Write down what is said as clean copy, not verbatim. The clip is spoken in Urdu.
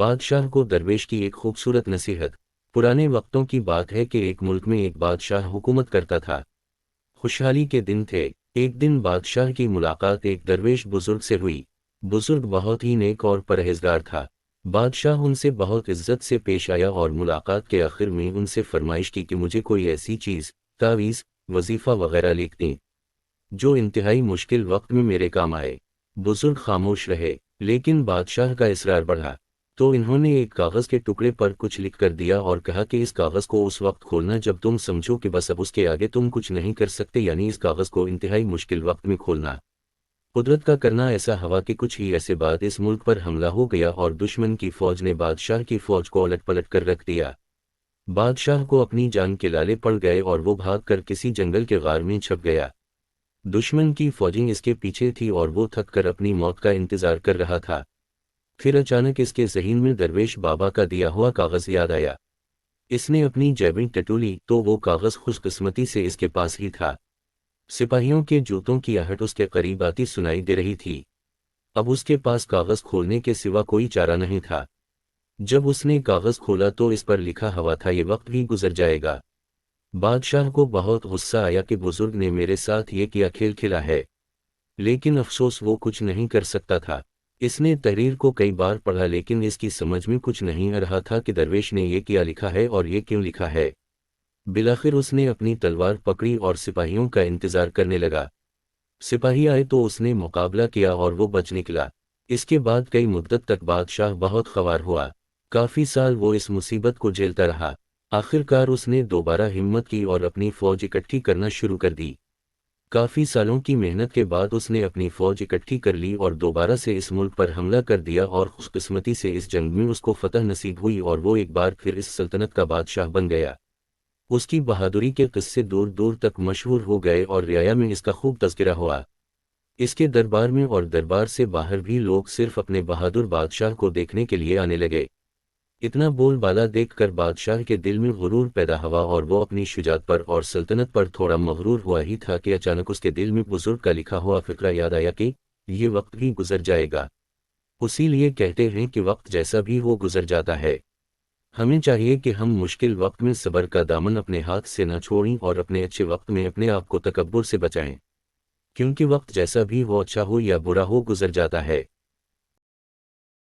بادشاہ کو درویش کی ایک خوبصورت نصیحت۔ پرانے وقتوں کی بات ہے کہ ایک ملک میں ایک بادشاہ حکومت کرتا تھا۔ خوشحالی کے دن تھے۔ ایک دن بادشاہ کی ملاقات ایک درویش بزرگ سے ہوئی۔ بزرگ بہت ہی نیک اور پرہیزگار تھا۔ بادشاہ ان سے بہت عزت سے پیش آیا اور ملاقات کے آخر میں ان سے فرمائش کی کہ مجھے کوئی ایسی چیز، تعویذ، وظیفہ وغیرہ لکھ دیں جو انتہائی مشکل وقت میں میرے کام آئے۔ بزرگ خاموش رہے، لیکن بادشاہ کا اصرار بڑھا، تو انہوں نے ایک کاغذ کے ٹکڑے پر کچھ لکھ کر دیا اور کہا کہ اس کاغذ کو اس وقت کھولنا جب تم سمجھو کہ بس اب اس کے آگے تم کچھ نہیں کر سکتے، یعنی اس کاغذ کو انتہائی مشکل وقت میں کھولنا۔ قدرت کا کرنا ایسا ہوا کہ کچھ ہی ایسے بعد اس ملک پر حملہ ہو گیا اور دشمن کی فوج نے بادشاہ کی فوج کو الٹ پلٹ کر رکھ دیا۔ بادشاہ کو اپنی جان کے لالے پڑ گئے اور وہ بھاگ کر کسی جنگل کے غار میں چھپ گیا۔ دشمن کی فوجیں اس کے پیچھے تھی اور وہ تھک کر اپنی موت کا انتظار کر رہا تھا۔ پھر اچانک اس کے ذہن میں درویش بابا کا دیا ہوا کاغذ یاد آیا۔ اس نے اپنی جیبیں ٹٹولی تو وہ کاغذ خوش قسمتی سے اس کے پاس ہی تھا۔ سپاہیوں کے جوتوں کی آہٹ اس کے قریب آتی سنائی دے رہی تھی۔ اب اس کے پاس کاغذ کھولنے کے سوا کوئی چارہ نہیں تھا۔ جب اس نے کاغذ کھولا تو اس پر لکھا ہوا تھا، یہ وقت بھی گزر جائے گا۔ بادشاہ کو بہت غصہ آیا کہ بزرگ نے میرے ساتھ یہ کیا کھیل کھیلا ہے، لیکن افسوس وہ کچھ نہیں کر سکتا تھا۔ اس نے تحریر کو کئی بار پڑھا لیکن اس کی سمجھ میں کچھ نہیں آ رہا تھا کہ درویش نے یہ کیا لکھا ہے اور یہ کیوں لکھا ہے۔ بالآخر اس نے اپنی تلوار پکڑی اور سپاہیوں کا انتظار کرنے لگا۔ سپاہی آئے تو اس نے مقابلہ کیا اور وہ بچ نکلا۔ اس کے بعد کئی مدت تک بادشاہ بہت خوار ہوا۔ کافی سال وہ اس مصیبت کو جھیلتا رہا۔ آخر کار اس نے دوبارہ ہمت کی اور اپنی فوج اکٹھی کرنا شروع کر دی۔ کافی سالوں کی محنت کے بعد اس نے اپنی فوج اکٹھی کر لی اور دوبارہ سے اس ملک پر حملہ کر دیا اور خوش قسمتی سے اس جنگ میں اس کو فتح نصیب ہوئی اور وہ ایک بار پھر اس سلطنت کا بادشاہ بن گیا۔ اس کی بہادری کے قصے دور دور تک مشہور ہو گئے اور رعایا میں اس کا خوب تذکرہ ہوا۔ اس کے دربار میں اور دربار سے باہر بھی لوگ صرف اپنے بہادر بادشاہ کو دیکھنے کے لیے آنے لگے۔ اتنا بول بالا دیکھ کر بادشاہ کے دل میں غرور پیدا ہوا اور وہ اپنی شجاعت پر اور سلطنت پر تھوڑا مغرور ہوا ہی تھا کہ اچانک اس کے دل میں بزرگ کا لکھا ہوا فقرہ یاد آیا کہ یہ وقت بھی گزر جائے گا۔ اسی لیے کہتے ہیں کہ وقت جیسا بھی وہ گزر جاتا ہے۔ ہمیں چاہیے کہ ہم مشکل وقت میں صبر کا دامن اپنے ہاتھ سے نہ چھوڑیں اور اپنے اچھے وقت میں اپنے آپ کو تکبر سے بچائیں، کیونکہ وقت جیسا بھی ہو، اچھا ہو یا برا ہو، گزر جاتا ہے۔